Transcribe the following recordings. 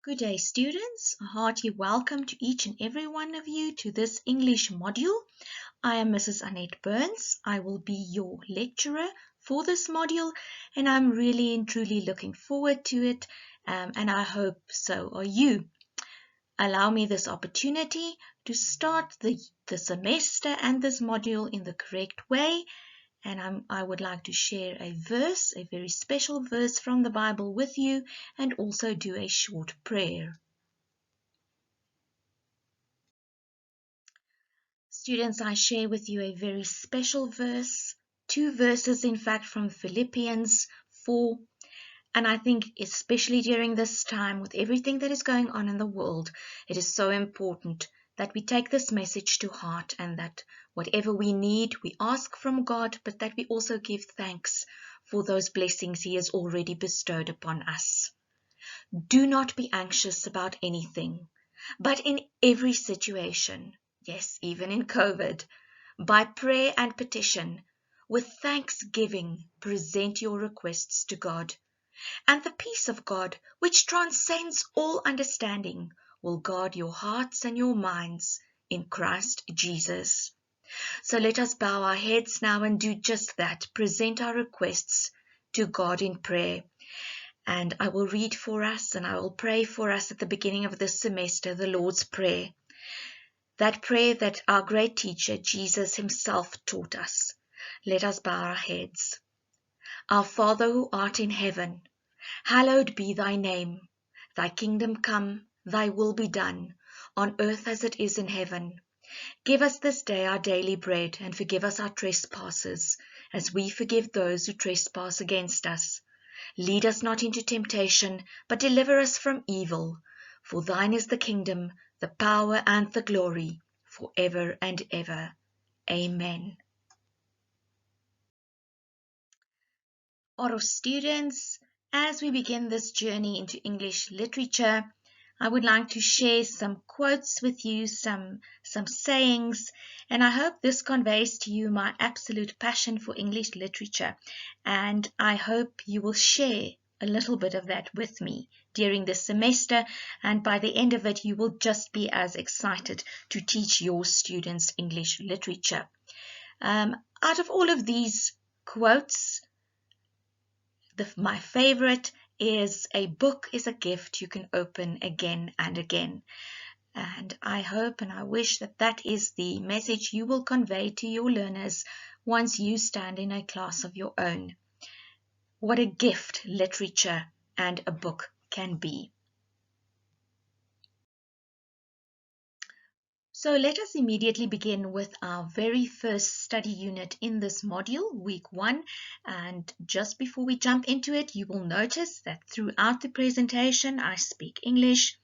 Good day, students. A hearty welcome to each and every one of you to this English module. I am Mrs. Annette Burns. I will be your lecturer for this module, and I'm really and truly looking forward to it, and I hope so are you. Allow me this opportunity to start the semester and this module in the correct way. And I would like to share a verse, a very special verse from the Bible with you, and also do a short prayer. Students, I share with you a very special verse, two verses in fact from Philippians 4. And I think especially during this time with everything that is going on in the world, it is so important that we take this message to heart and that whatever we need, we ask from God, but that we also give thanks for those blessings He has already bestowed upon us. Do not be anxious about anything, but in every situation, yes, even in COVID, by prayer and petition, with thanksgiving, present your requests to God. And the peace of God, which transcends all understanding, will guard your hearts and your minds in Christ Jesus. So let us bow our heads now and do just that, present our requests to God in prayer. And I will read for us and I will pray for us at the beginning of this semester, the Lord's Prayer. That prayer that our great teacher, Jesus himself, taught us. Let us bow our heads. Our Father who art in heaven, hallowed be thy name. Thy kingdom come, thy will be done, on earth as it is in heaven. Give us this day our daily bread, and forgive us our trespasses, as we forgive those who trespass against us. Lead us not into temptation, but deliver us from evil. For thine is the kingdom, the power, and the glory, for ever and ever. Amen. Oro students, as we begin this journey into English literature, I would like to share some quotes with you, some sayings, and I hope this conveys to you my absolute passion for English literature, and I hope you will share a little bit of that with me during this semester, and by the end of it you will just be as excited to teach your students English literature. Out of all of these quotes, my favorite is a book is a gift you can open again and again. And I hope and I wish that that is the message you will convey to your learners once you stand in a class of your own. What a gift literature and a book can be. So let us immediately begin with our very first study unit in this module, week 1. And just before we jump into it, you will notice that throughout the presentation, I speak English.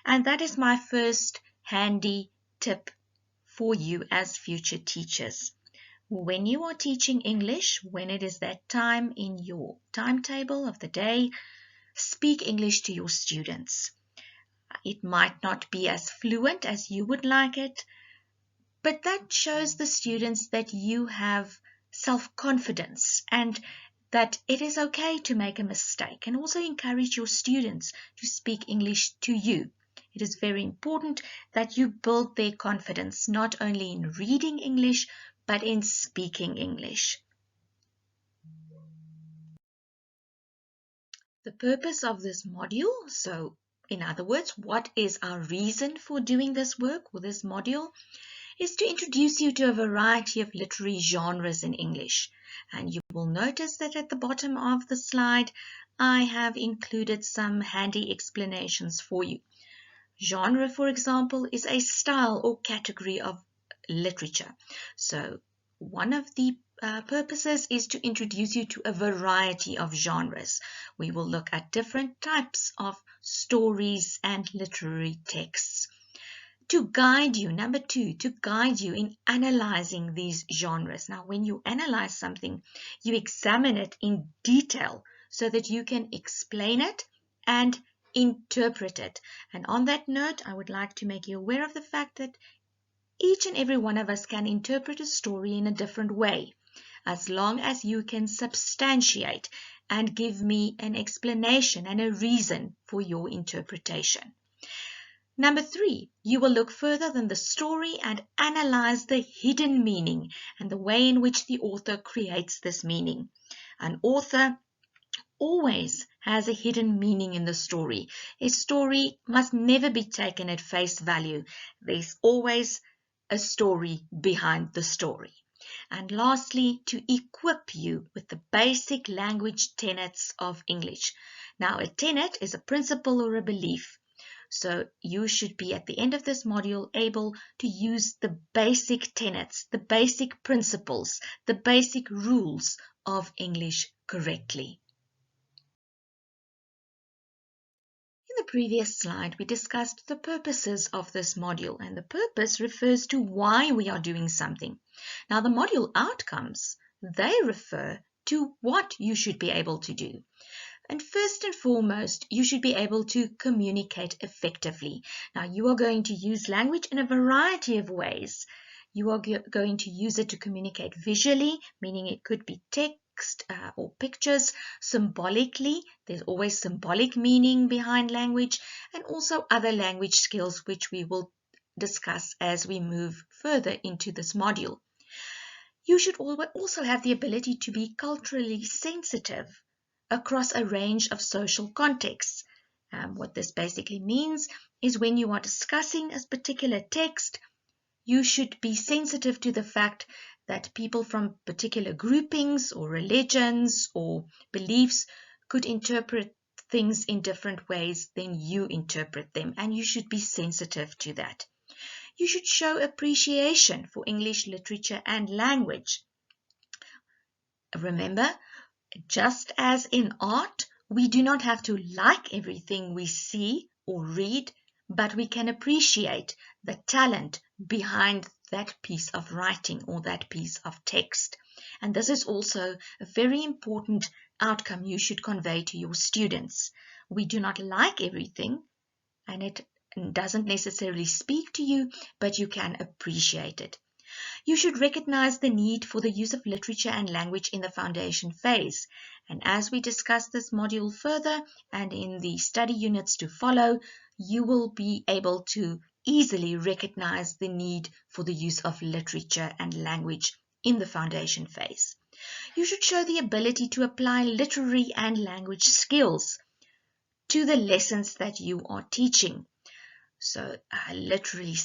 And that is my first handy tip for you as future teachers. When you are teaching English, when it is that time in your timetable of the day, speak English to your students. It might not be as fluent as you would like it, but that shows the students that you have self-confidence and that it is okay to make a mistake, and also encourage your students to speak English to you. It is very important that you build their confidence not only in reading English, but in speaking English. The purpose of this module, so in other words, what is our reason for doing this work or this module, is to introduce you to a variety of literary genres in English. And you will notice that at the bottom of the slide, I have included some handy explanations for you. Genre, for example, is a style or category of literature. So one of the purposes is to introduce you to a variety of genres. We will look at different types of stories and literary texts. To guide you, number 2, to guide you in analyzing these genres. Now, when you analyze something, you examine it in detail so that you can explain it and interpret it. And on that note, I would like to make you aware of the fact that each and every one of us can interpret a story in a different way, as long as you can substantiate and give me an explanation and a reason for your interpretation. Number 3, you will look further than the story and analyze the hidden meaning and the way in which the author creates this meaning. An author always has a hidden meaning in the story. A story must never be taken at face value. There's always a story behind the story. And lastly, to equip you with the basic language tenets of English. Now, a tenet is a principle or a belief. So you should be at the end of this module able to use the basic tenets, the basic principles, the basic rules of English correctly. In the previous slide, we discussed the purposes of this module, and the purpose refers to why we are doing something. Now, the module outcomes, they refer to what you should be able to do. And first and foremost, you should be able to communicate effectively. Now, you are going to use language in a variety of ways. You are going to use it to communicate visually, meaning it could be text or pictures. Symbolically, there's always symbolic meaning behind language, and also other language skills, which we will discuss as we move further into this module. You should also have the ability to be culturally sensitive across a range of social contexts. What this basically means is when you are discussing a particular text, you should be sensitive to the fact that people from particular groupings or religions or beliefs could interpret things in different ways than you interpret them, and you should be sensitive to that. You should show appreciation for English literature and language. Remember, just as in art, we do not have to like everything we see or read, but we can appreciate the talent behind that piece of writing or that piece of text. And this is also a very important outcome you should convey to your students. We do not like everything, and it doesn't necessarily speak to you, but you can appreciate it. You should recognize the need for the use of literature and language in the foundation phase. And as we discuss this module further and in the study units to follow, you will be able to easily recognize the need for the use of literature and language in the foundation phase. You should show the ability to apply literary and language skills to the lessons that you are teaching. So literary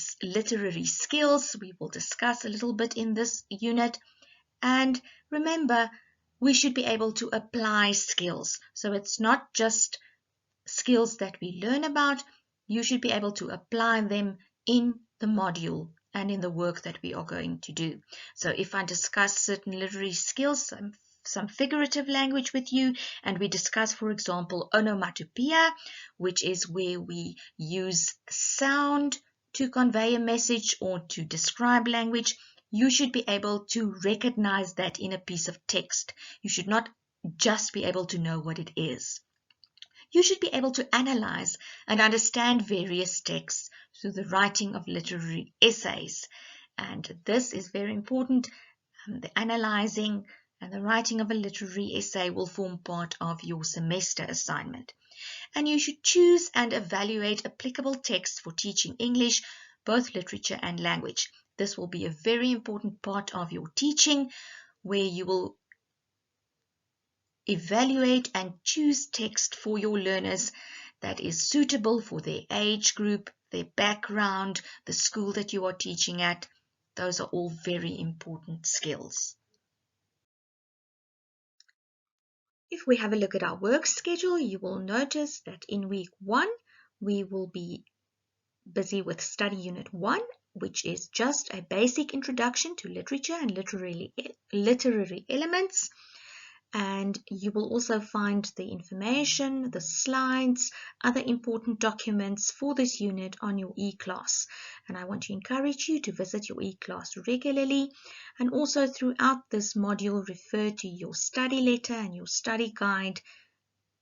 skills, we will discuss a little bit in this unit. And remember, we should be able to apply skills. So it's not just skills that we learn about. You should be able to apply them in the module and in the work that we are going to do. So if I discuss certain literary skills, some figurative language with you, and we discuss, for example, onomatopoeia, which is where we use sound to convey a message or to describe language, you should be able to recognize that in a piece of text. You should not just be able to know what it is. You should be able to analyze and understand various texts through the writing of literary essays. And this is very important. The analyzing and the writing of a literary essay will form part of your semester assignment. And you should choose and evaluate applicable texts for teaching English, both literature and language. This will be a very important part of your teaching, where you will evaluate and choose text for your learners that is suitable for their age group, their background, the school that you are teaching at. Those are all very important skills. If we have a look at our work schedule, you will notice that in week 1, we will be busy with study unit 1, which is just a basic introduction to literature and literary elements. And you will also find the information, the slides, other important documents for this unit on your e-class. And I want to encourage you to visit your e-class regularly, and also throughout this module refer to your study letter and your study guide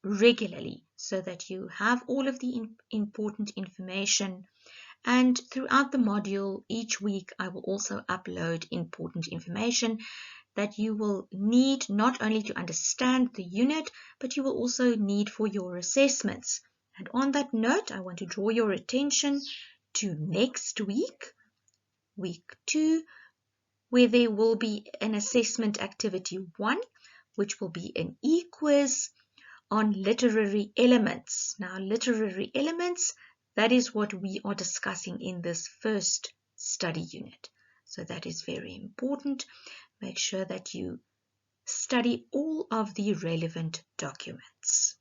regularly, so that you have all of the important information. And throughout the module, each week, I will also upload important information that you will need not only to understand the unit, but you will also need for your assessments. And on that note, I want to draw your attention to next week, week 2, where there will be an assessment activity 1, which will be an e-quiz on literary elements. Now, literary elements, that is what we are discussing in this first study unit. So that is very important. Make sure that you study all of the relevant documents.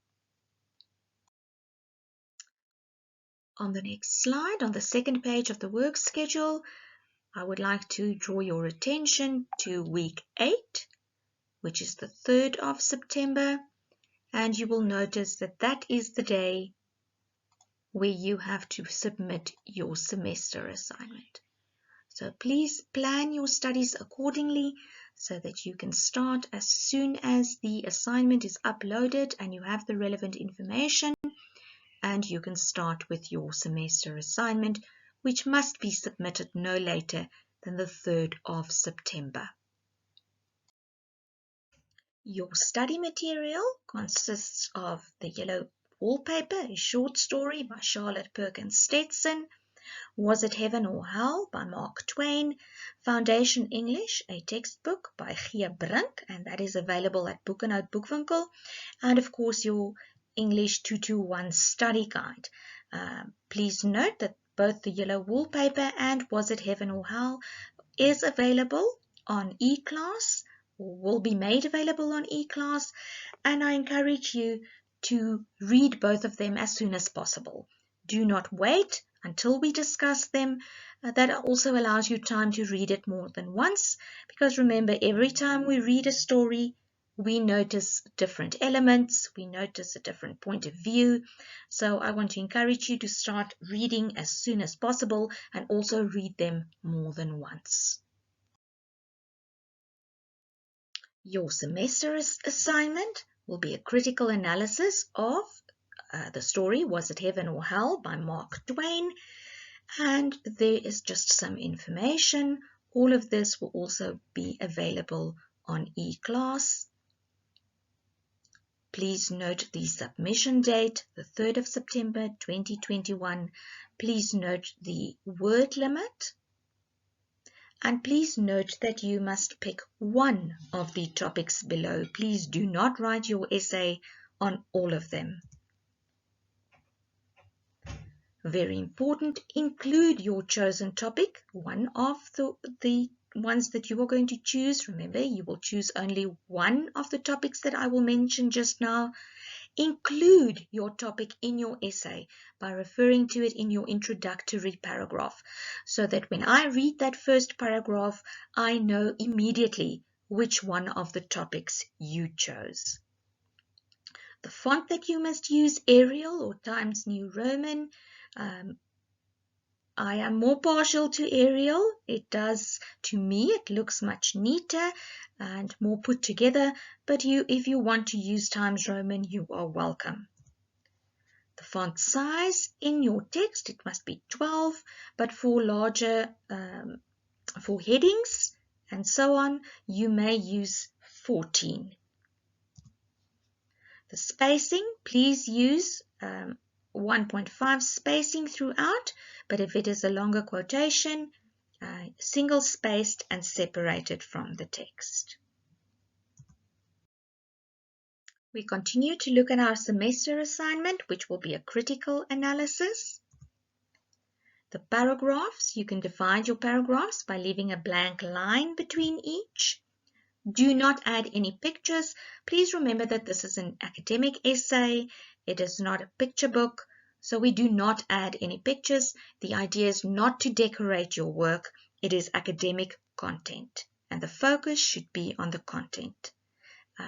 On the next slide, on the second page of the work schedule, I would like to draw your attention to week 8, which is the 3rd of September, and you will notice that that is the day where you have to submit your semester assignment. So please plan your studies accordingly so that you can start as soon as the assignment is uploaded and you have the relevant information, and you can start with your semester assignment, which must be submitted no later than the 3rd of September. Your study material consists of the Yellow Wallpaper, a short story by Charlotte Perkins Stetson, Was It Heaven or Hell by Mark Twain, Foundation English, a textbook by Gia Brink, and that is available at Boekenoot Boekwinkel, and of course your English 221 study guide. Please note that both the Yellow Wallpaper and Was It Heaven or Hell is available on eClass, or will be made available on eClass, and I encourage you to read both of them as soon as possible. Do not wait until we discuss them. That also allows you time to read it more than once, because remember, every time we read a story, we notice different elements, we notice a different point of view. So I want to encourage you to start reading as soon as possible and also read them more than once. Your semester assignment will be a critical analysis of the story Was It Heaven or Hell by Mark Twain, and there is just some information. All of this will also be available on eClass. Please note the submission date, the 3rd of September 2021. Please note the word limit. And please note that you must pick one of the topics below. Please do not write your essay on all of them. Very important, include your chosen topic, one of the ones that you are going to choose. Remember, you will choose only one of the topics that I will mention just now. Include your topic in your essay by referring to it in your introductory paragraph, so that when I read that first paragraph, I know immediately which one of the topics you chose. The font that you must use, Arial or Times New Roman. I am more partial to Arial. It does, to me, it looks much neater and more put together, but if you want to use Times Roman, you are welcome. The font size in your text, it must be 12, but for larger, for headings and so on, you may use 14. The spacing, please use 1.5 spacing throughout, but if it is a longer quotation, single spaced and separated from the text. We continue to look at our semester assignment, which will be a critical analysis. The paragraphs, you can divide your paragraphs by leaving a blank line between each. Do not add any pictures. Please remember that this is an academic essay. It is not a picture book, so we do not add any pictures. The idea is not to decorate your work. It is academic content, and the focus should be on the content.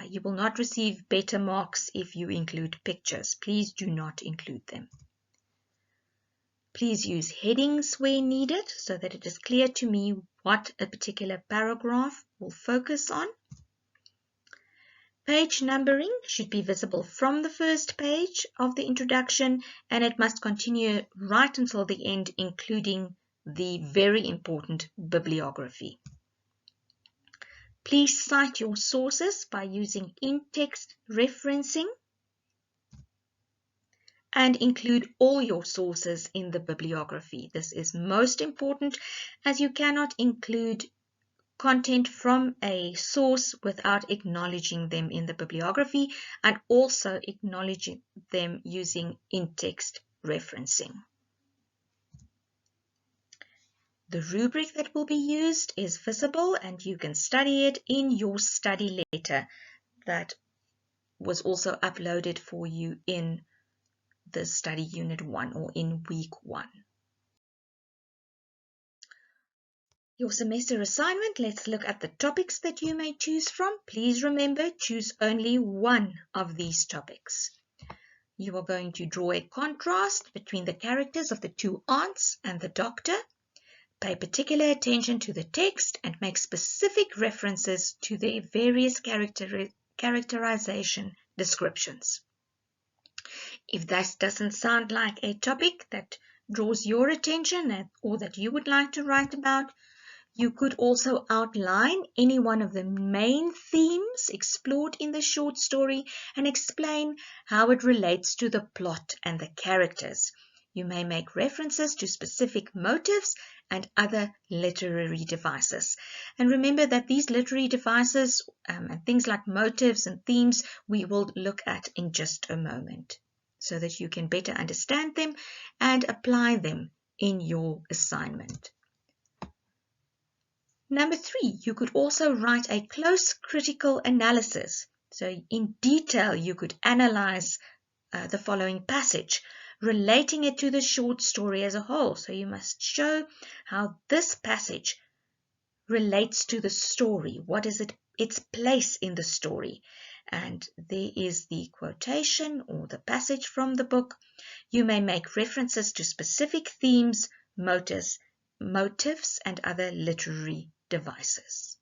You will not receive better marks if you include pictures. Please do not include them. Please use headings where needed so that it is clear to me what a particular paragraph will focus on. Page numbering should be visible from the first page of the introduction, and it must continue right until the end, including the very important bibliography. Please cite your sources by using in-text referencing and include all your sources in the bibliography. This is most important as you cannot include content from a source without acknowledging them in the bibliography and also acknowledging them using in-text referencing. The rubric that will be used is visible and you can study it in your study letter that was also uploaded for you in the study unit 1 or in week 1. Your semester assignment, let's look at the topics that you may choose from. Please remember, choose only one of these topics. You are going to draw a contrast between the characters of the two aunts and the doctor. Pay particular attention to the text and make specific references to their various characterization descriptions. If this doesn't sound like a topic that draws your attention or that you would like to write about, you could also outline any one of the main themes explored in the short story and explain how it relates to the plot and the characters. You may make references to specific motives and other literary devices. And remember that these literary devices and things like motives and themes we will look at in just a moment so that you can better understand them and apply them in your assignment. Number 3, you could also write a close critical analysis. So in detail, you could analyze the following passage, relating it to the short story as a whole. So you must show how this passage relates to the story. What is its place in the story? And there is the quotation or the passage from the book. You may make references to specific themes, motives, and other literary devices.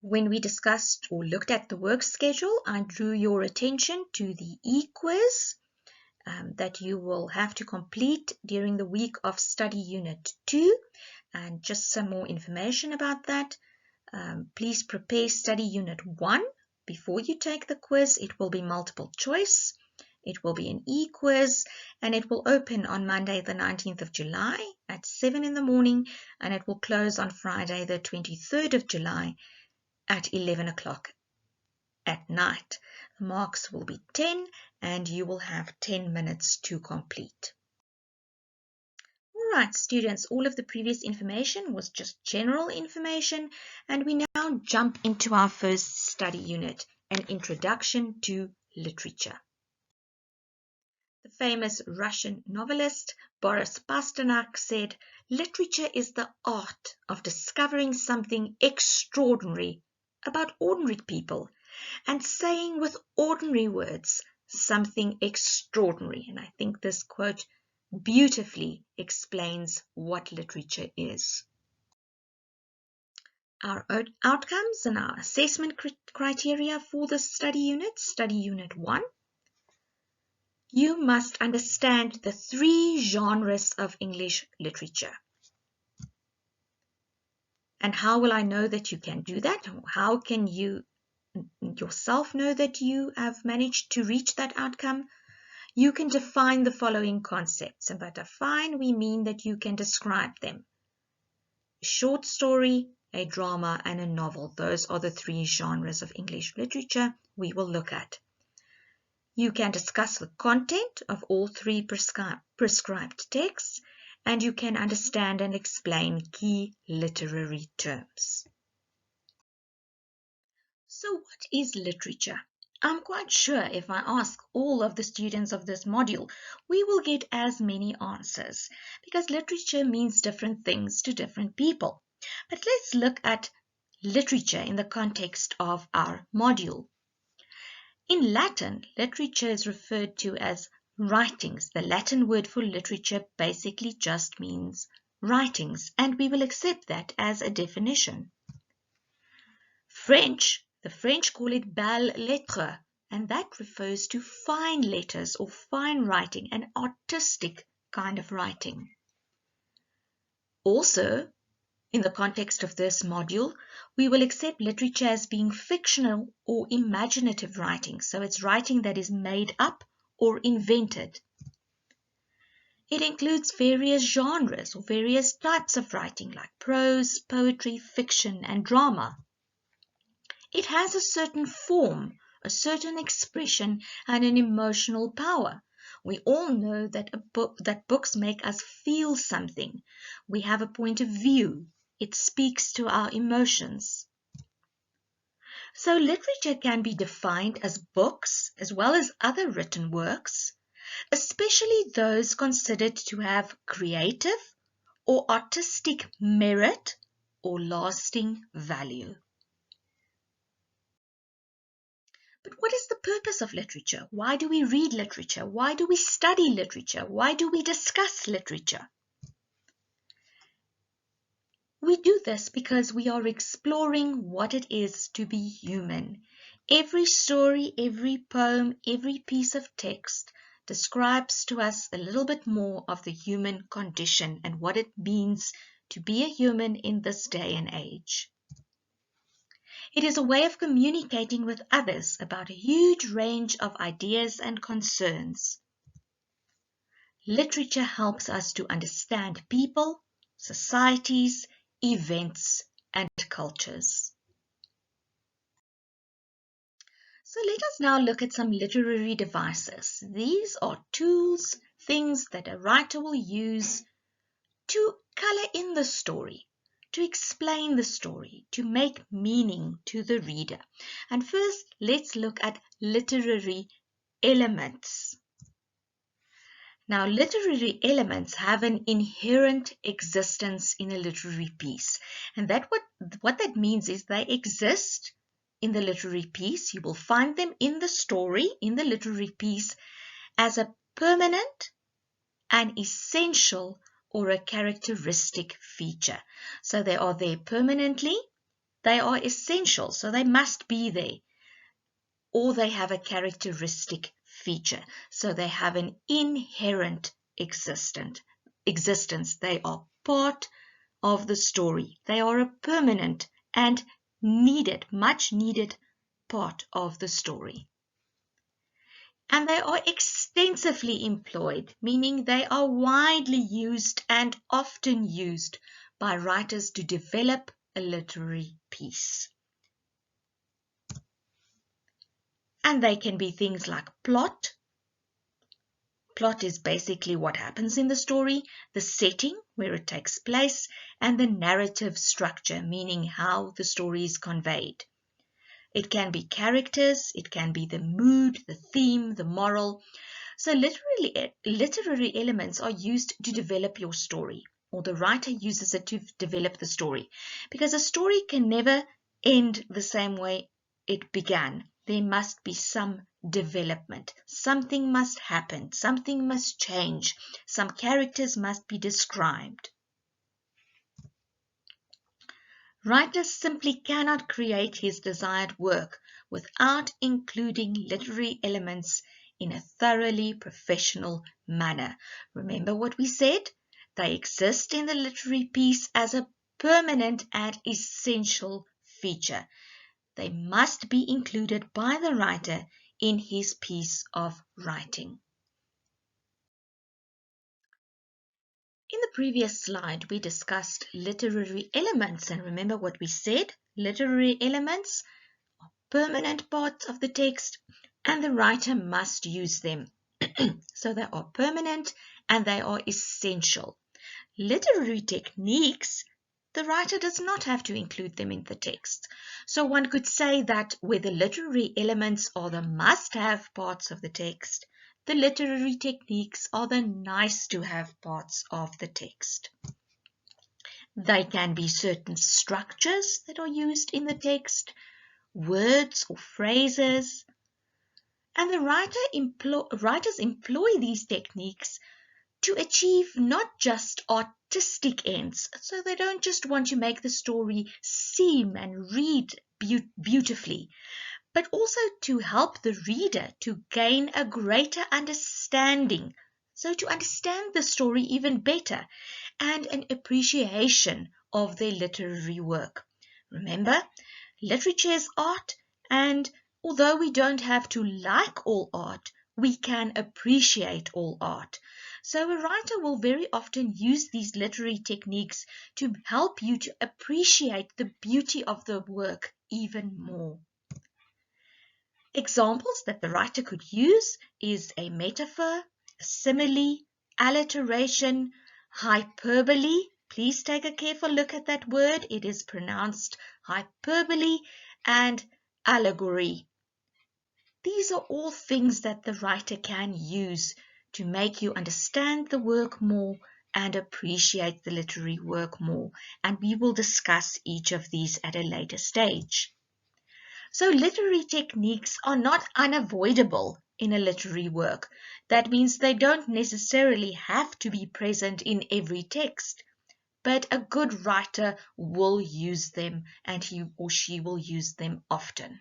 When we discussed or looked at the work schedule, I drew your attention to the e-quiz that you will have to complete during the week of study unit 2, and just some more information about that. Please prepare study unit 1 before you take the quiz. It will be multiple choice. It will be an e-quiz and it will open on Monday the 19th of July at 7 in the morning and it will close on Friday the 23rd of July at 11 o'clock at night. The marks will be 10 and you will have 10 minutes to complete. Alright students, all of the previous information was just general information and we now jump into our first study unit, an introduction to literature. The famous Russian novelist Boris Pasternak said, "Literature is the art of discovering something extraordinary about ordinary people and saying with ordinary words something extraordinary." And I think this quote beautifully explains what literature is. Our outcomes and our assessment criteria for this study unit 1. You must understand the 3 genres of English literature. And how will I know that you can do that? How can you yourself know that you have managed to reach that outcome? You can define the following concepts. And by define, we mean that you can describe them. A short story, a drama, and a novel. Those are the 3 genres of English literature we will look at. You can discuss the content of all 3 prescribed texts, and you can understand and explain key literary terms. So what is literature? I'm quite sure if I ask all of the students of this module, we will get as many answers, because literature means different things to different people. But let's look at literature in the context of our module. In Latin, literature is referred to as writings. The Latin word for literature basically just means writings, and we will accept that as a definition. The French call it belles lettres, and that refers to fine letters or fine writing, an artistic kind of writing. Also, In the context of this module, we will accept literature as being fictional or imaginative writing, so it's writing that is made up or invented. It includes various genres or various types of writing like prose, poetry, fiction, and drama. It has a certain form, a certain expression, and an emotional power. We all know that books make us feel something. We have a point of view. It speaks to our emotions. So literature can be defined as books as well as other written works, especially those considered to have creative or artistic merit or lasting value. But what is the purpose of literature? Why do we read literature? Why do we study literature? Why do we discuss literature? We do this because we are exploring what it is to be human. Every story, every poem, every piece of text describes to us a little bit more of the human condition and what it means to be a human in this day and age. It is a way of communicating with others about a huge range of ideas and concerns. Literature helps us to understand people, societies, events, and cultures. So let us now look at some literary devices. These are tools, things that a writer will use to color in the story, to explain the story, to make meaning to the reader. And first, let's look at literary elements. Now, literary elements have an inherent existence in a literary piece. And what that means is they exist in the literary piece. You will find them in the story, in the literary piece, as a permanent, an essential, or a characteristic feature. So they are there permanently, they are essential, so they must be there, or they have a characteristic feature, so they have an inherent existence. They are part of the story. They are a permanent and needed, much needed part of the story. And they are extensively employed, meaning they are widely used and often used by writers to develop a literary piece. And they can be things like plot. Plot is basically what happens in the story, the setting where it takes place, and the narrative structure, meaning how the story is conveyed. It can be characters, it can be the mood, the theme, the moral. So literary elements are used to develop your story, or the writer uses it to develop the story, because a story can never end the same way it began. There must be some development. Something must happen. Something must change. Some characters must be described. Writer simply cannot create his desired work without including literary elements in a thoroughly professional manner. Remember what we said? They exist in the literary piece as a permanent and essential feature. They must be included by the writer in his piece of writing. In the previous slide, we discussed literary elements, and remember what we said? Literary elements are permanent parts of the text, and the writer must use them. So they are permanent and they are essential. Literary techniques, the writer does not have to include them in the text. So one could say that where the literary elements are the must-have parts of the text, the literary techniques are the nice-to-have parts of the text. They can be certain structures that are used in the text, words or phrases, and the writers employ these techniques to achieve not just artistic ends. So they don't just want to make the story seem and read beautifully, but also to help the reader to gain a greater understanding. So to understand the story even better and an appreciation of their literary work. Remember, literature is art, and although we don't have to like all art, we can appreciate all art. So a writer will very often use these literary techniques to help you to appreciate the beauty of the work even more. Examples that the writer could use is a metaphor, a simile, alliteration, hyperbole. Please take a careful look at that word. It is pronounced hyperbole, and allegory. These are all things that the writer can use to make you understand the work more and appreciate the literary work more. And we will discuss each of these at a later stage. So literary techniques are not unavoidable in a literary work. That means they don't necessarily have to be present in every text, but a good writer will use them, and he or she will use them often.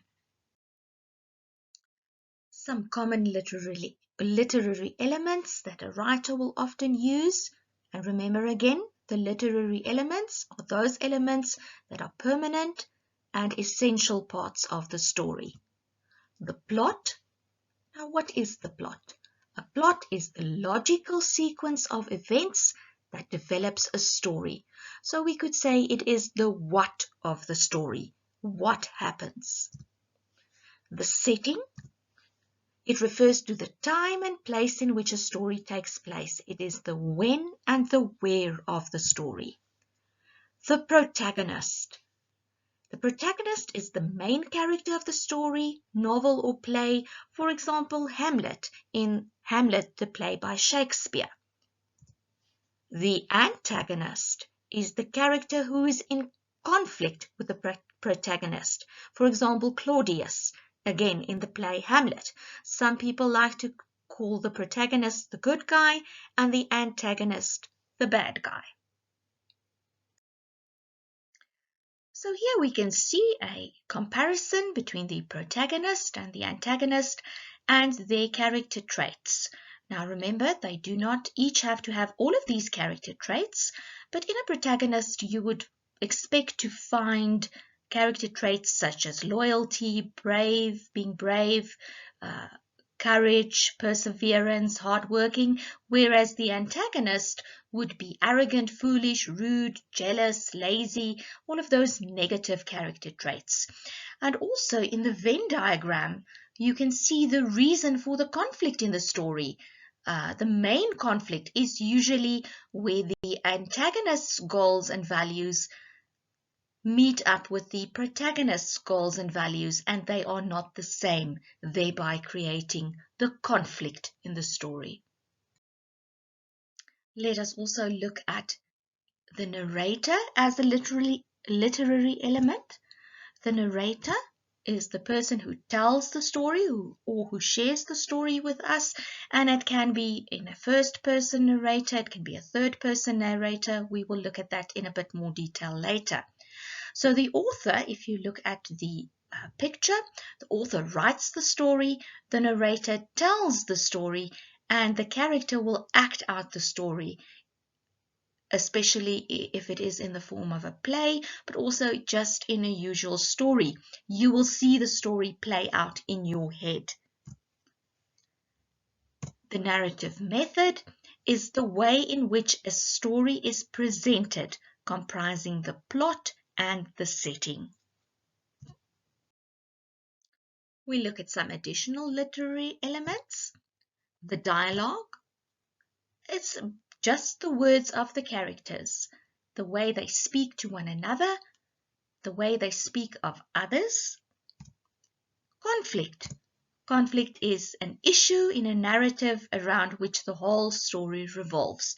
Some common literary elements that a writer will often use, and remember again, the literary elements are those elements that are permanent and essential parts of the story. The plot. Now, what is the plot? A plot is the logical sequence of events that develops a story. So we could say it is the what of the story. What happens? The setting. It refers to the time and place in which a story takes place. It is the when and the where of the story. The protagonist. The protagonist is the main character of the story, novel or play, for example, Hamlet in Hamlet, the play by Shakespeare. The antagonist is the character who is in conflict with the protagonist, for example, Claudius, again in the play Hamlet. Some people like to call the protagonist the good guy and the antagonist the bad guy. So here we can see a comparison between the protagonist and the antagonist and their character traits. Now remember, they do not each have to have all of these character traits, but in a protagonist you would expect to find character traits such as loyalty, being brave, courage, perseverance, hardworking, whereas the antagonist would be arrogant, foolish, rude, jealous, lazy, all of those negative character traits. And also in the Venn diagram, you can see the reason for the conflict in the story. The main conflict is usually where the antagonist's goals and values meet up with the protagonist's goals and values, and they are not the same, thereby creating the conflict in the story. Let us also look at the narrator as a literary element. The narrator is the person who tells the story or who shares the story with us, and it can be in a first-person narrator, it can be a third-person narrator. We will look at that in a bit more detail later. So the author, if you look at the picture, the author writes the story, the narrator tells the story, and the character will act out the story, especially if it is in the form of a play, but also just in a usual story. You will see the story play out in your head. The narrative method is the way in which a story is presented, comprising the plot and the setting. We look at some additional literary elements. The dialogue. It's just the words of the characters, the way they speak to one another, the way they speak of others. Conflict. Conflict is an issue in a narrative around which the whole story revolves.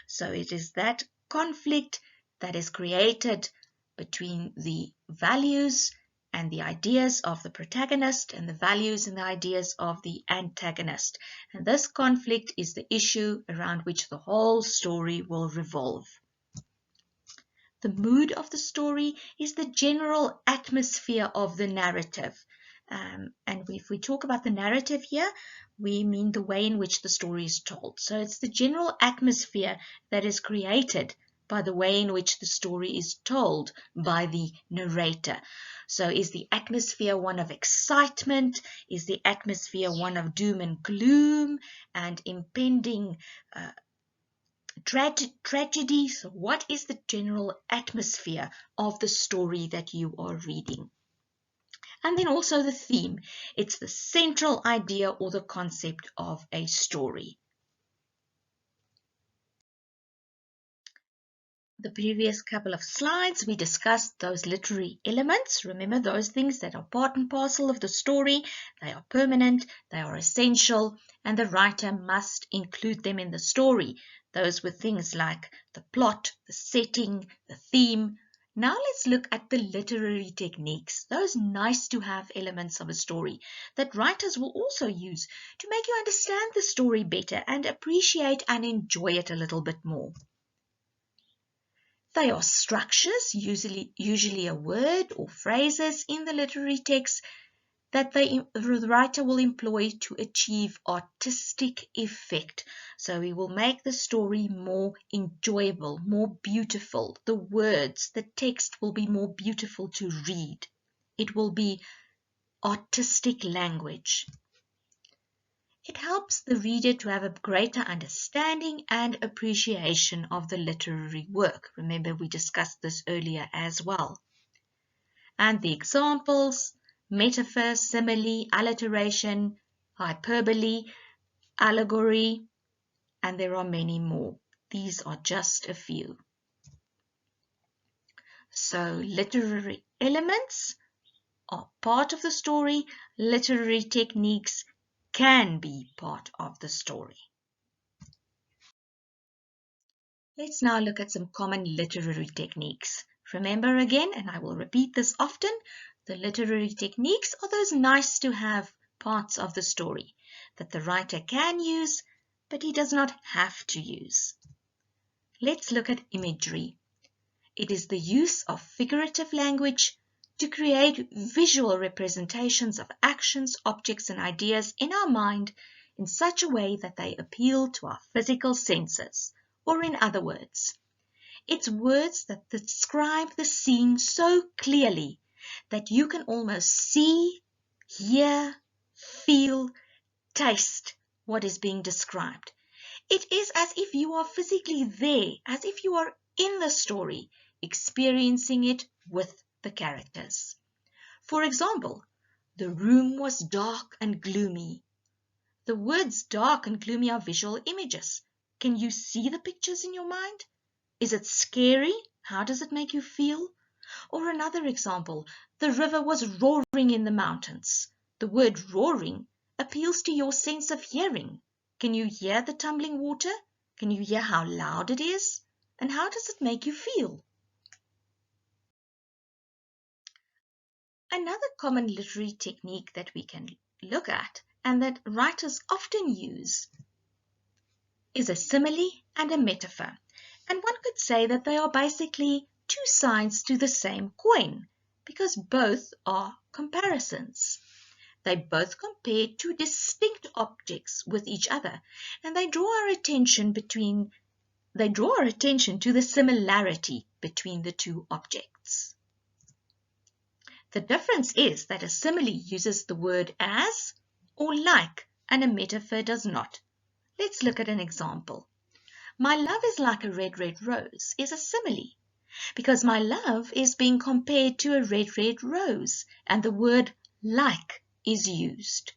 So it is that conflict that is created between the values and the ideas of the protagonist and the values and the ideas of the antagonist. And this conflict is the issue around which the whole story will revolve. The mood of the story is the general atmosphere of the narrative. And if we talk about the narrative here, we mean the way in which the story is told. So it's the general atmosphere that is created by the way in which the story is told by the narrator. So is the atmosphere one of excitement? Is the atmosphere one of doom and gloom and impending tragedy? So what is the general atmosphere of the story that you are reading? And then also the theme. It's the central idea or the concept of a story. The previous couple of slides, we discussed those literary elements. Remember, those things that are part and parcel of the story. They are permanent, they are essential, and the writer must include them in the story. Those were things like the plot, the setting, the theme. Now let's look at the literary techniques, those nice to have elements of a story that writers will also use to make you understand the story better and appreciate and enjoy it a little bit more. They are structures, usually a word or phrases in the literary text that the writer will employ to achieve artistic effect. So he will make the story more enjoyable, more beautiful. The words, the text will be more beautiful to read. It will be artistic language. It helps the reader to have a greater understanding and appreciation of the literary work. Remember, we discussed this earlier as well. And the examples: metaphor, simile, alliteration, hyperbole, allegory, and there are many more. These are just a few. So literary elements are part of the story. Literary techniques can be part of the story. Let's now look at some common literary techniques. Remember again, and I will repeat this often, the literary techniques are those nice to have parts of the story that the writer can use, but he does not have to use. Let's look at imagery. It is the use of figurative language to create visual representations of actions, objects, and ideas in our mind in such a way that they appeal to our physical senses. Or in other words, it's words that describe the scene so clearly that you can almost see, hear, feel, taste what is being described. It is as if you are physically there, as if you are in the story, experiencing it with the characters. For example, the room was dark and gloomy. The words dark and gloomy are visual images. Can you see the pictures in your mind? Is it scary? How does it make you feel? Or another example, the river was roaring in the mountains. The word roaring appeals to your sense of hearing. Can you hear the tumbling water? Can you hear how loud it is? And how does it make you feel? Another common literary technique that we can look at and that writers often use is a simile and a metaphor. And one could say that they are basically two sides to the same coin because both are comparisons. They both compare two distinct objects with each other, and they draw our attention to the similarity between the two objects. The difference is that a simile uses the word as or like, and a metaphor does not. Let's look at an example. My love is like a red, red rose is a simile because my love is being compared to a red, red rose, and the word like is used.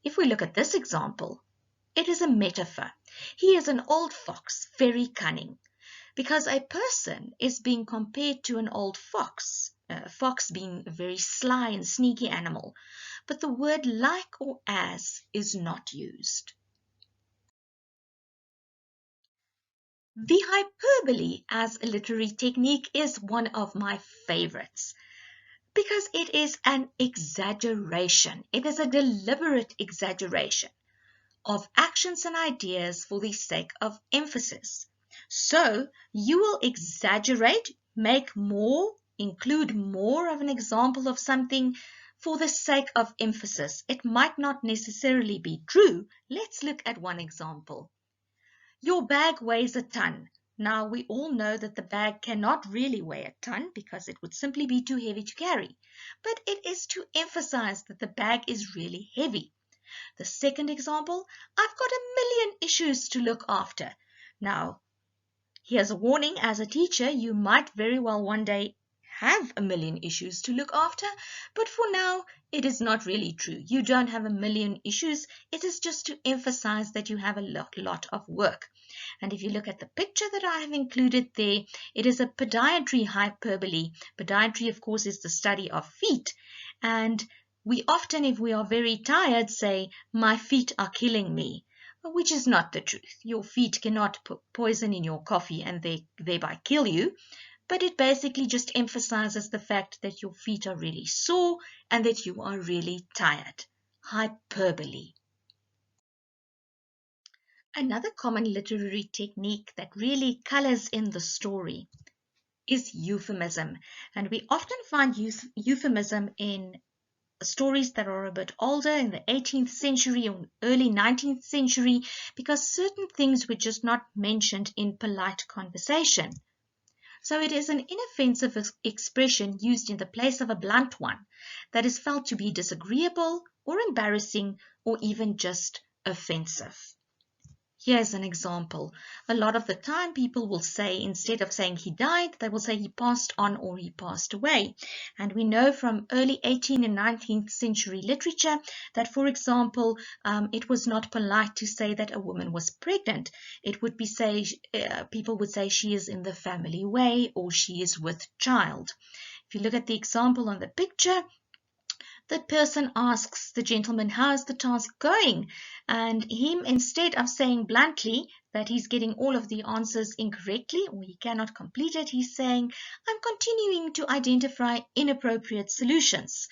If we look at this example, it is a metaphor. He is an old fox, very cunning, because a person is being compared to an old fox, a fox being a very sly and sneaky animal, but the word like or as is not used. The hyperbole as a literary technique is one of my favorites because it is an exaggeration. It is a deliberate exaggeration of actions and ideas for the sake of emphasis. So you will exaggerate, make more, include more of an example of something for the sake of emphasis. It might not necessarily be true. Let's look at one example. Your bag weighs a ton. Now, we all know that the bag cannot really weigh a ton because it would simply be too heavy to carry, but it is to emphasize that the bag is really heavy. The second example, I've got a million issues to look after. Now, here's a warning: as a teacher, you might very well one day have a million issues to look after, but for now, it is not really true. You don't have a million issues. It is just to emphasize that you have a lot of work. And if you look at the picture that I have included there, it is a podiatry hyperbole. Podiatry, of course, is the study of feet. And we often, if we are very tired, say, my feet are killing me, which is not the truth. Your feet cannot put poison in your coffee and they thereby kill you. But it basically just emphasizes the fact that your feet are really sore and that you are really tired. Hyperbole. Another common literary technique that really colors in the story is euphemism. And we often find euphemism in stories that are a bit older, in the 18th century or early 19th century, because certain things were just not mentioned in polite conversation. So it is an inoffensive expression used in the place of a blunt one that is felt to be disagreeable or embarrassing or even just offensive. Here's an example. A lot of the time people will say, instead of saying he died, they will say he passed on or he passed away. And we know from early 18th and 19th century literature that, for example, it was not polite to say that a woman was pregnant. It would be people would say she is in the family way or she is with child. If you look at the example on the picture, the person asks the gentleman, how is the task going? And him, instead of saying bluntly that he's getting all of the answers incorrectly or he cannot complete it, he's saying, I'm continuing to identify inappropriate solutions.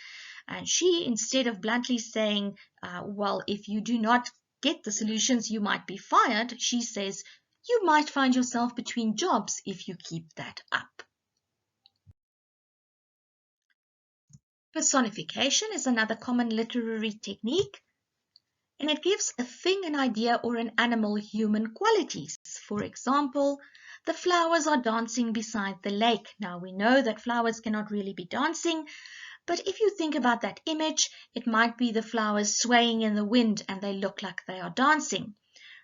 And she, instead of bluntly saying, well, if you do not get the solutions, you might be fired, she says, you might find yourself between jobs if you keep that up. Personification is another common literary technique, and it gives a thing, an idea, or an animal human qualities. For example, the flowers are dancing beside the lake. Now we know that flowers cannot really be dancing, but if you think about that image, it might be the flowers swaying in the wind and they look like they are dancing.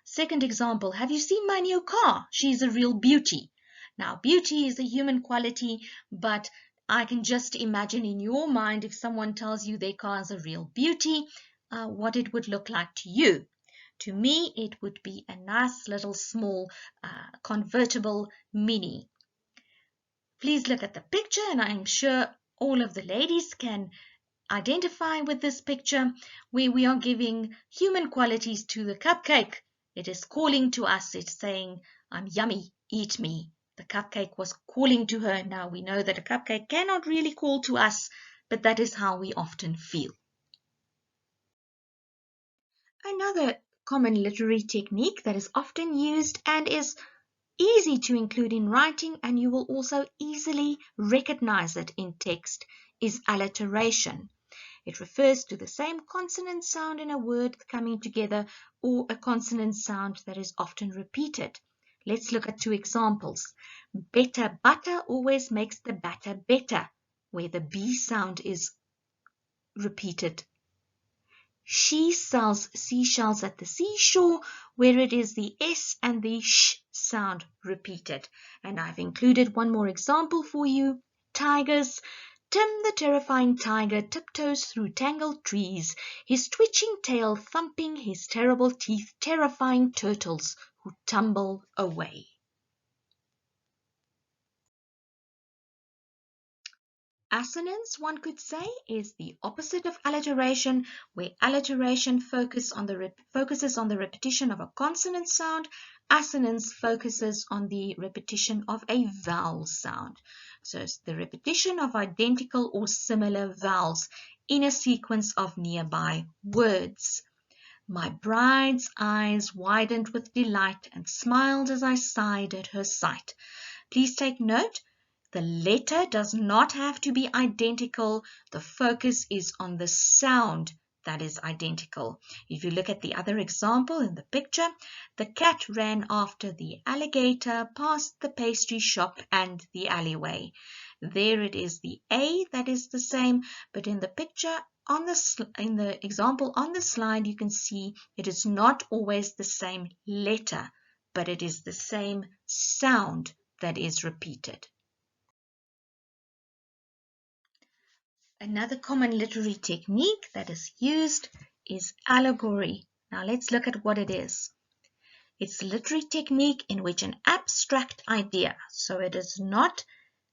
Second example, have you seen my new car? She's a real beauty. Now, beauty is a human quality, but I can just imagine in your mind, if someone tells you their car is a real beauty, what it would look like to you. To me, it would be a nice little small convertible Mini. Please look at the picture, and I'm sure all of the ladies can identify with this picture where we are giving human qualities to the cupcake. It is calling to us. It's saying, I'm yummy, eat me. The cupcake was calling to her. Now we know that a cupcake cannot really call to us, but that is how we often feel. Another common literary technique that is often used and is easy to include in writing, and you will also easily recognize it in text, is alliteration. It refers to the same consonant sound in a word coming together or a consonant sound that is often repeated. Let's look at two examples. Better butter always makes the batter better, where the B sound is repeated. She sells seashells at the seashore, where it is the S and the sh sound repeated. And I've included one more example for you. Tigers. Tim the terrifying tiger tiptoes through tangled trees, his twitching tail thumping, his terrible teeth terrifying turtles who tumble away. Assonance, one could say, is the opposite of alliteration, where alliteration focuses on the repetition of a consonant sound. Assonance focuses on the repetition of a vowel sound. So it's the repetition of identical or similar vowels in a sequence of nearby words. My bride's eyes widened with delight and smiled as I sighed at her sight. Please take note. The letter does not have to be identical. The focus is on the sound that is identical. If you look at the other example in the picture, the cat ran after the alligator past the pastry shop and the alleyway. There it is the A that is the same, but in the picture in the example on the slide, you can see it is not always the same letter, but it is the same sound that is repeated. Another common literary technique that is used is allegory. Now let's look at what it is. It's a literary technique in which an abstract idea, so it is not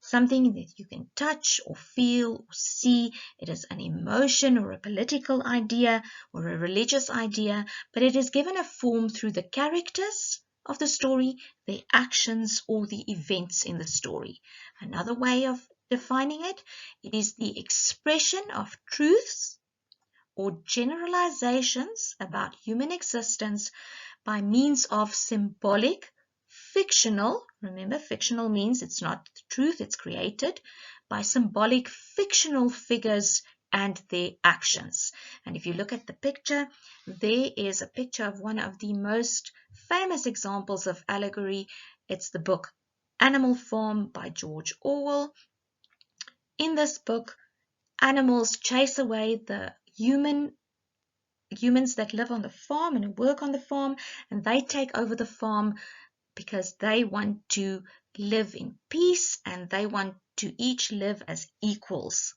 something that you can touch or feel or see. It is an emotion or a political idea or a religious idea, but it is given a form through the characters of the story, the actions or the events in the story. Another way of defining it, it is the expression of truths or generalizations about human existence by means of symbolic, fictional, remember fictional means it's not the truth, it's created, by symbolic fictional figures and their actions. And if you look at the picture, there is a picture of one of the most famous examples of allegory. It's the book Animal Farm by George Orwell. In this book, animals chase away the humans that live on the farm and work on the farm, and they take over the farm because they want to live in peace and they want to each live as equals.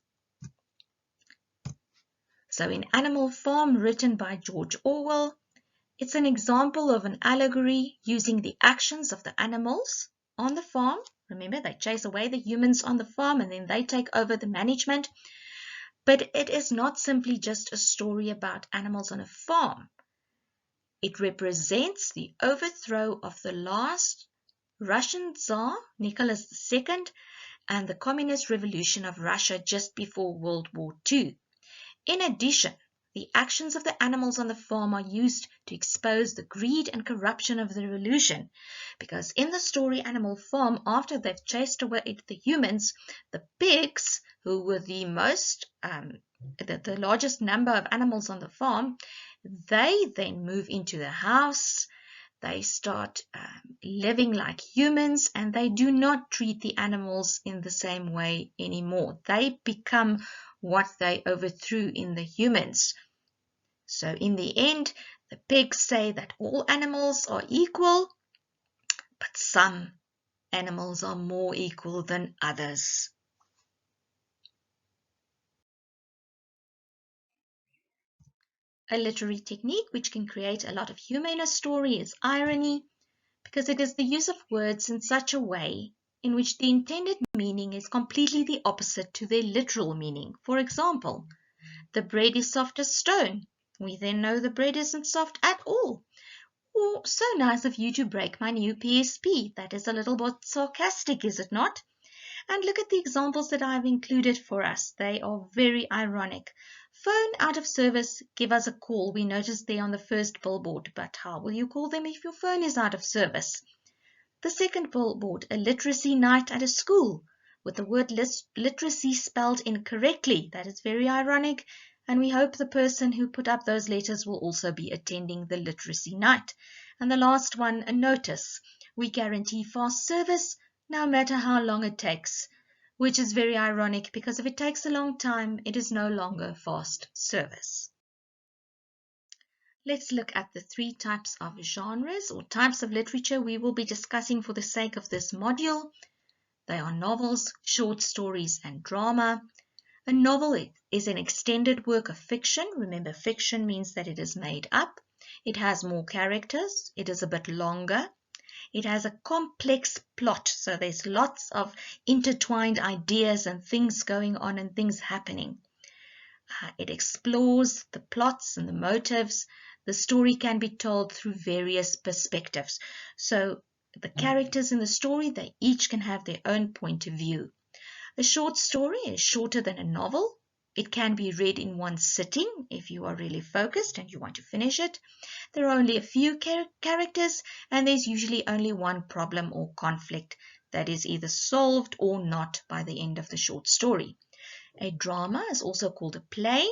So in Animal Farm, written by George Orwell, it's an example of an allegory using the actions of the animals on the farm. Remember, they chase away the humans on the farm and then they take over the management. But it is not simply just a story about animals on a farm. It represents the overthrow of the last Russian Tsar, Nicholas II, and the communist revolution of Russia just before World War II. In addition, the actions of the animals on the farm are used to expose the greed and corruption of the revolution, because in the story Animal Farm, after they've chased away the humans, the pigs, who were the largest number of animals on the farm, they then move into the house. They start living like humans, and they do not treat the animals in the same way anymore. They become what they overthrew in the humans. So in the end, the pigs say that all animals are equal, but some animals are more equal than others. A literary technique which can create a lot of humor in a story is irony, because it is the use of words in such a way in which the intended meaning is completely the opposite to their literal meaning. For example, the bread is soft as stone. We then know the bread isn't soft at all. Or, so nice of you to break my new PSP. That is a little bit sarcastic, is it not? And look at the examples that I've included for us. They are very ironic. Phone out of service, give us a call. We noticed there on the first billboard, but how will you call them if your phone is out of service? The second billboard, a literacy night at a school, with the word literacy spelled incorrectly. That is very ironic, and we hope the person who put up those letters will also be attending the literacy night. And the last one, a notice. We guarantee fast service, no matter how long it takes, which is very ironic because if it takes a long time, it is no longer fast service. Let's look at the three types of genres or types of literature we will be discussing for the sake of this module. They are novels, short stories, and drama. A novel is an extended work of fiction. Remember, fiction means that it is made up. It has more characters. It is a bit longer. It has a complex plot, so there's lots of intertwined ideas and things going on and things happening. It explores the plots and the motives. The story can be told through various perspectives. So the characters in the story, they each can have their own point of view. A short story is shorter than a novel. It can be read in one sitting if you are really focused and you want to finish it. There are only a few characters, and there's usually only one problem or conflict that is either solved or not by the end of the short story. A drama is also called a play.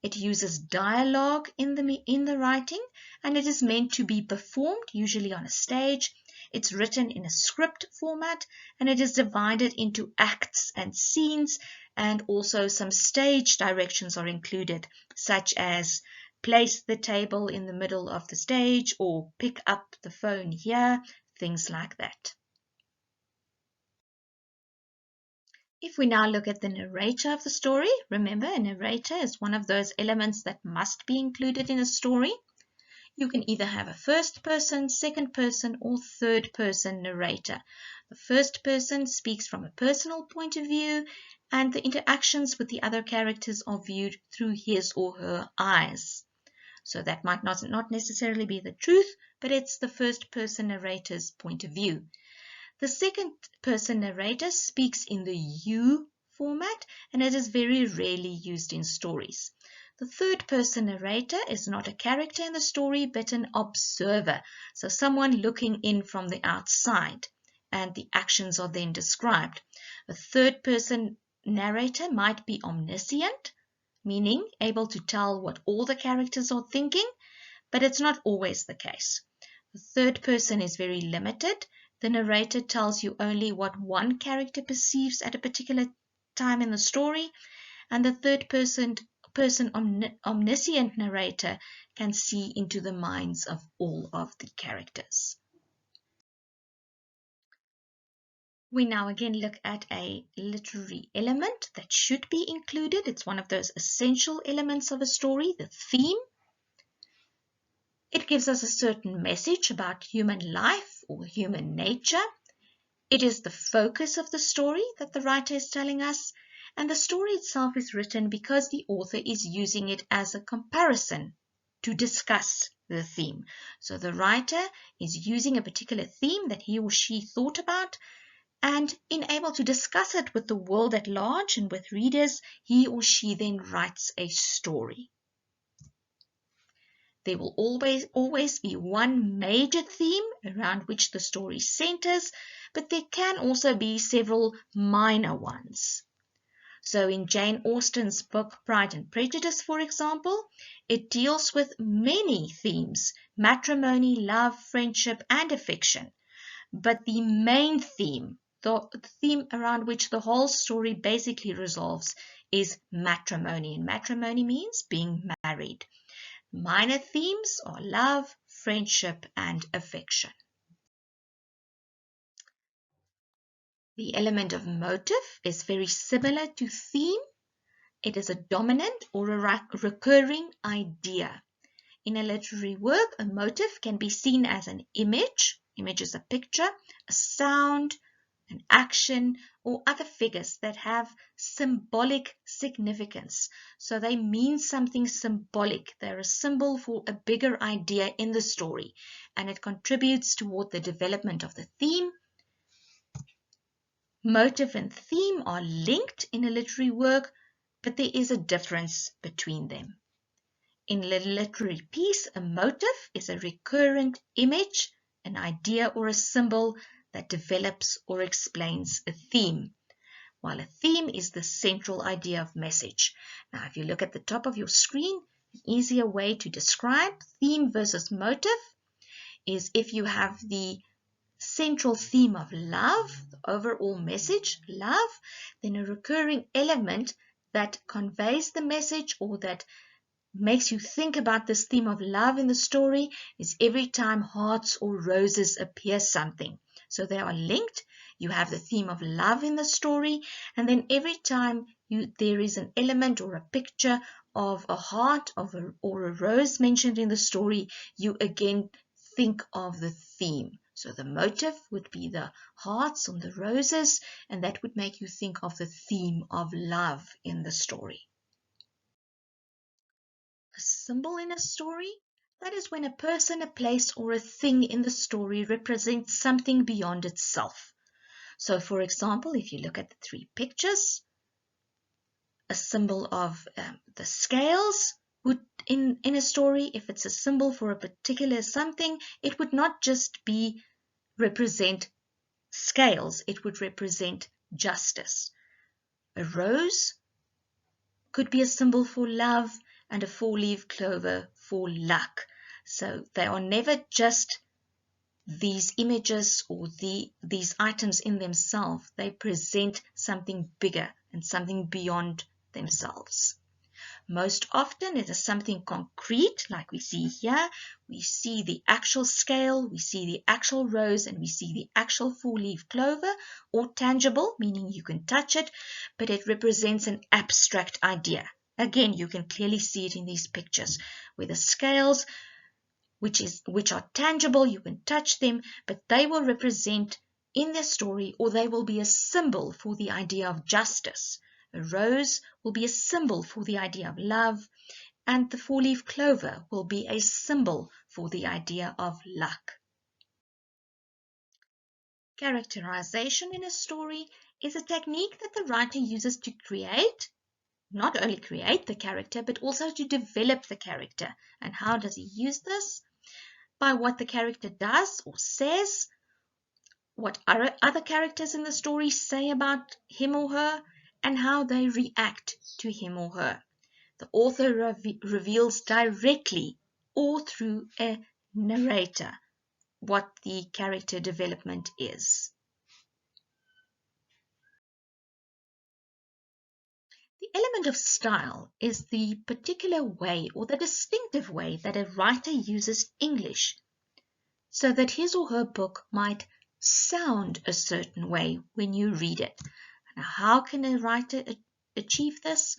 It uses dialogue in the writing, and it is meant to be performed, usually on a stage. It's written in a script format, and it is divided into acts and scenes, and also some stage directions are included, such as place the table in the middle of the stage or pick up the phone here, things like that. If we now look at the narrator of the story, remember a narrator is one of those elements that must be included in a story. You can either have a first person, second person, or third person narrator. The first person speaks from a personal point of view, and the interactions with the other characters are viewed through his or her eyes. So that might not necessarily be the truth, but it's the first person narrator's point of view. The second person narrator speaks in the you format, and it is very rarely used in stories. The third person narrator is not a character in the story, but an observer, so someone looking in from the outside, and the actions are then described. A third person narrator might be omniscient, meaning able to tell what all the characters are thinking, but it's not always the case. The third person is very limited. The narrator tells you only what one character perceives at a particular time in the story, and the third person omniscient narrator can see into the minds of all of the characters. We now again look at a literary element that should be included. It's one of those essential elements of a story, the theme. It gives us a certain message about human life or human nature. It is the focus of the story that the writer is telling us, and the story itself is written because the author is using it as a comparison to discuss the theme. So the writer is using a particular theme that he or she thought about, and in able to discuss it with the world at large and with readers, he or she then writes a story. There will always be one major theme around which the story centers, but there can also be several minor ones. So in Jane Austen's book Pride and Prejudice, for example, it deals with many themes: matrimony, love, friendship, and affection. But the main theme, the theme around which the whole story basically resolves, is matrimony. And matrimony means being married. Minor themes are love, friendship, and affection. The element of motive is very similar to theme. It is a dominant or a recurring idea. In a literary work, a motive can be seen as an image. Image is a picture, a sound, an action, or other figures that have symbolic significance. So they mean something symbolic. They're a symbol for a bigger idea in the story, and it contributes toward the development of the theme. Motive and theme are linked in a literary work, but there is a difference between them. In a literary piece, a motive is a recurrent image, an idea, or a symbol that develops or explains a theme, while a theme is the central idea of message. Now, if you look at the top of your screen, an easier way to describe theme versus motive is if you have the central theme of love, the overall message, love, then a recurring element that conveys the message or that makes you think about this theme of love in the story is every time hearts or roses appear something. So they are linked. You have the theme of love in the story, and then every time there is an element or a picture of a heart or a rose mentioned in the story, you again think of the theme. So the motive would be the hearts and the roses, and that would make you think of the theme of love in the story. A symbol in a story, that is when a person, a place, or a thing in the story represents something beyond itself. So, for example, if you look at the three pictures, a symbol of the scales would, in a story, if it's a symbol for a particular something, it would not just represent scales, it would represent justice. A rose could be a symbol for love, and a four-leaf clover for luck. So they are never just these images or these items in themselves. They present something bigger and something beyond themselves. Most often it is something concrete, like we see here. We see the actual scale, we see the actual rose, and we see the actual four-leaf clover, or tangible, meaning you can touch it, but it represents an abstract idea. Again, you can clearly see it in these pictures, where the scales, which are tangible, you can touch them, but they will represent in their story, or they will be a symbol for the idea of justice. A rose will be a symbol for the idea of love, and the four-leaf clover will be a symbol for the idea of luck. Characterization in a story is a technique that the writer uses to not only create the character, but also to develop the character. And how does he use this? By what the character does or says, what other characters in the story say about him or her, and how they react to him or her. The author reveals directly or through a narrator what the character development is. The element of style is the particular way or the distinctive way that a writer uses English so that his or her book might sound a certain way when you read it. Now, how can a writer achieve this?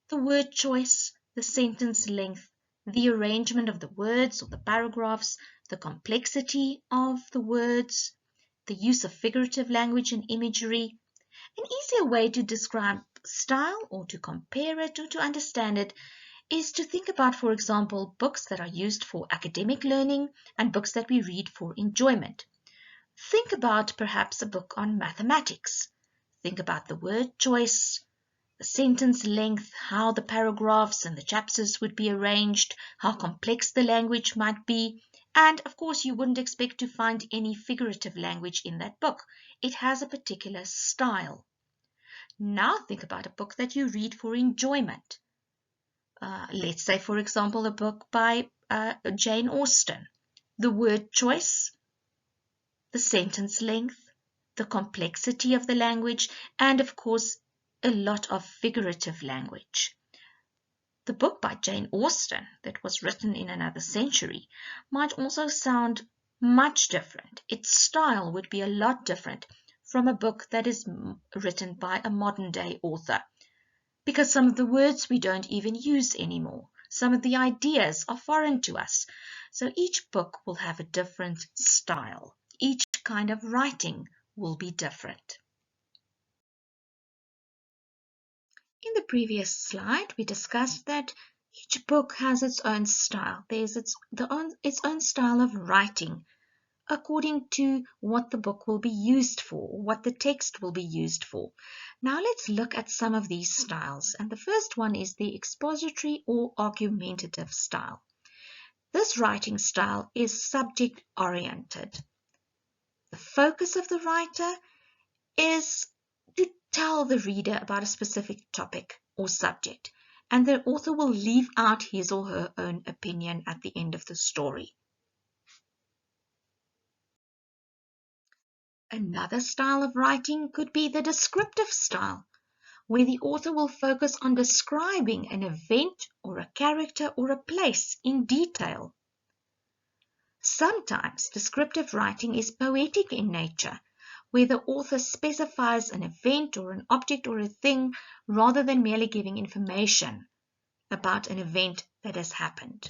The word choice, the sentence length, the arrangement of the words or the paragraphs, the complexity of the words, the use of figurative language and imagery. An easier way to describe style or to compare it or to understand it is to think about, for example, books that are used for academic learning and books that we read for enjoyment. Think about perhaps a book on mathematics. Think about the word choice, the sentence length, how the paragraphs and the chapters would be arranged, how complex the language might be, and of course you wouldn't expect to find any figurative language in that book. It has a particular style. Now think about a book that you read for enjoyment. Let's say, for example, a book by Jane Austen. The word choice, the sentence length, the complexity of the language, and of course, a lot of figurative language. The book by Jane Austen that was written in another century might also sound much different. Its style would be a lot different from a book that is written by a modern day author, because some of the words we don't even use anymore. Some of the ideas are foreign to us. So each book will have a different style. Each kind of writing will be different. In the previous slide, we discussed that each book has its own style. There's its own style of writing according to what the book will be used for, what the text will be used for. Now let's look at some of these styles. And the first one is the expository or argumentative style. This writing style is subject-oriented. The focus of the writer is to tell the reader about a specific topic or subject, and the author will leave out his or her own opinion at the end of the story. Another style of writing could be the descriptive style, where the author will focus on describing an event or a character or a place in detail. Sometimes descriptive writing is poetic in nature, where the author specifies an event or an object or a thing rather than merely giving information about an event that has happened.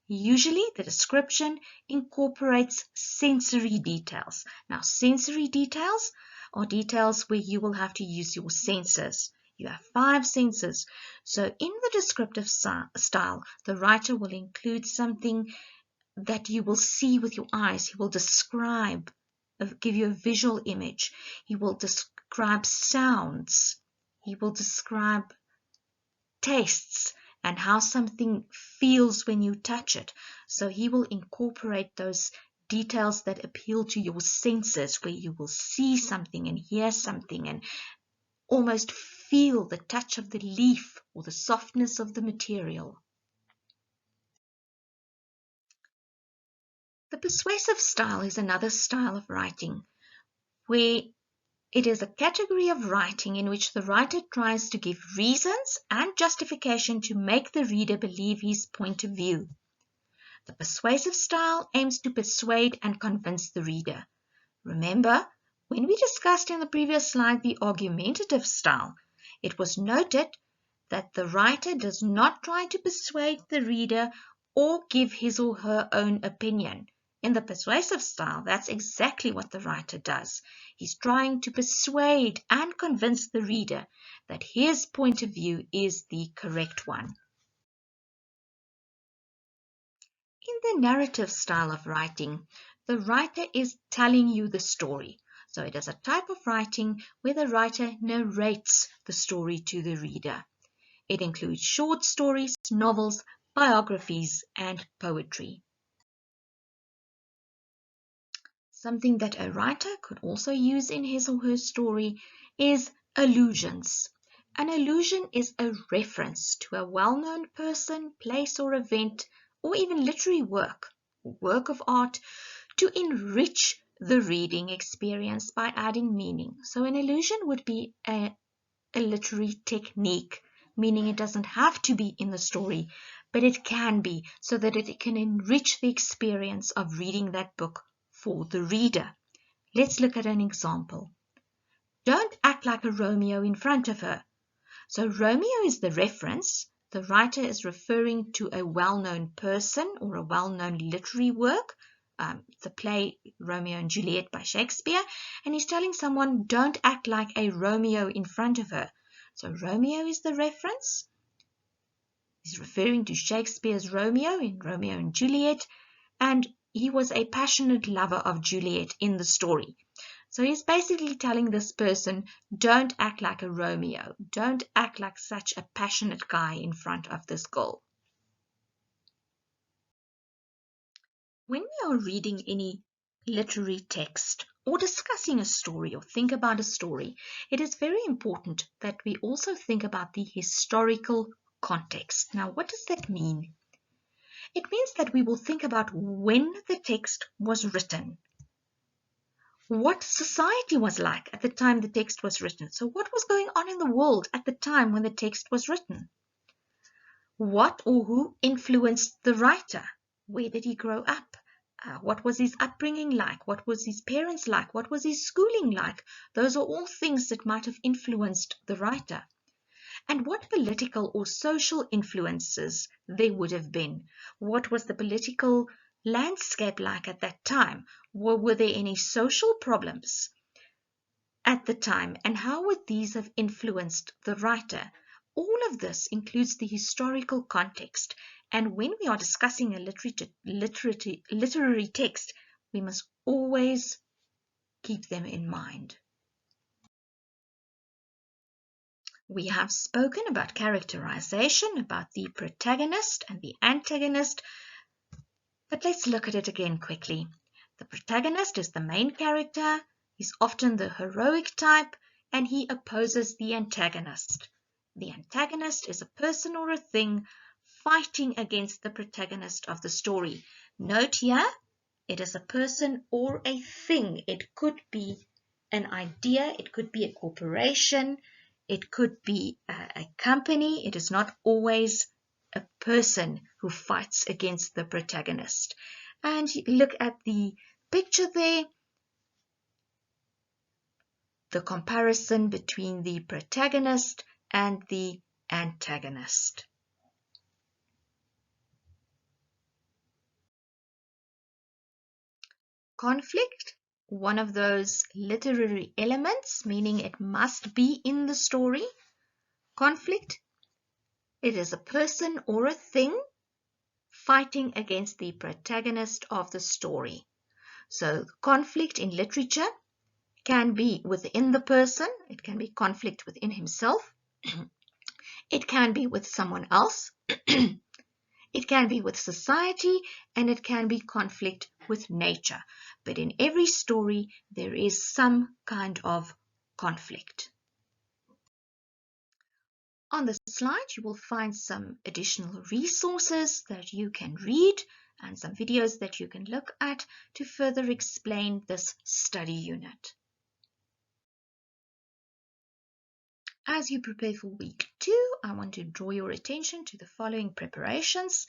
Usually, the description incorporates sensory details. Now, sensory details are details where you will have to use your senses. You have 5 senses. So, in the descriptive style, the writer will include something that you will see with your eyes. He will describe, give you a visual image. He will describe sounds. He will describe tastes and how something feels when you touch it. So he will incorporate those details that appeal to your senses, where you will see something and hear something and almost feel the touch of the leaf or the softness of the material. The persuasive style is another style of writing where it is a category of writing in which the writer tries to give reasons and justification to make the reader believe his point of view. The persuasive style aims to persuade and convince the reader. Remember, when we discussed in the previous slide the argumentative style, it was noted that the writer does not try to persuade the reader or give his or her own opinion. In the persuasive style, that's exactly what the writer does. He's trying to persuade and convince the reader that his point of view is the correct one. In the narrative style of writing, the writer is telling you the story. So it is a type of writing where the writer narrates the story to the reader. It includes short stories, novels, biographies, and poetry. Something that a writer could also use in his or her story is allusions. An allusion is a reference to a well-known person, place, or event, or even literary work or work of art to enrich the reading experience by adding meaning. So an allusion would be a literary technique, meaning it doesn't have to be in the story, but it can be so that it can enrich the experience of reading that book for the reader. Let's look at an example. Don't act like a Romeo in front of her. So Romeo is the reference. The writer is referring to a well-known person or a well-known literary work, the play Romeo and Juliet by Shakespeare, and he's telling someone, don't act like a Romeo in front of her. So Romeo is the reference. He's referring to Shakespeare's Romeo in Romeo and Juliet, and he was a passionate lover of Juliet in the story. So he's basically telling this person, don't act like a Romeo. Don't act like such a passionate guy in front of this girl. When we are reading any literary text or discussing a story or think about a story, it is very important that we also think about the historical context. Now, what does that mean? It means that we will think about when the text was written, what society was like at the time the text was written. So what was going on in the world at the time when the text was written? What or who influenced the writer? Where did he grow up? What was his upbringing like? What was his parents like? What was his schooling like? Those are all things that might have influenced the writer. And what political or social influences there would have been? What was the political landscape like at that time? Were there any social problems at the time? And how would these have influenced the writer? All of this includes the historical context. And when we are discussing a literary text, we must always keep them in mind. We have spoken about characterization, about the protagonist and the antagonist, but let's look at it again quickly. The protagonist is the main character, he's often the heroic type, and he opposes the antagonist. The antagonist is a person or a thing fighting against the protagonist of the story. Note here, it is a person or a thing. It could be an idea, it could be a corporation, it could be a company. It is not always a person who fights against the protagonist. And look at the picture there, the comparison between the protagonist and the antagonist. Conflict, one of those literary elements, meaning it must be in the story. Conflict, it is a person or a thing fighting against the protagonist of the story. So conflict in literature can be within the person, it can be conflict within himself, it can be with someone else, it can be with society, and it can be conflict with nature. But in every story, there is some kind of conflict. On the slide, you will find some additional resources that you can read and some videos that you can look at to further explain this study unit. As you prepare for week 2, I want to draw your attention to the following preparations.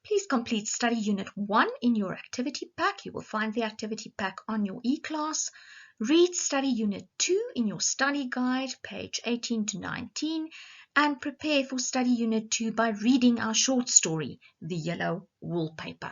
Please complete study unit 1 in your activity pack. You will find the activity pack on your e-class. Read study unit 2 in your study guide, page 18 to 19, and prepare for study unit 2 by reading our short story, The Yellow Wallpaper.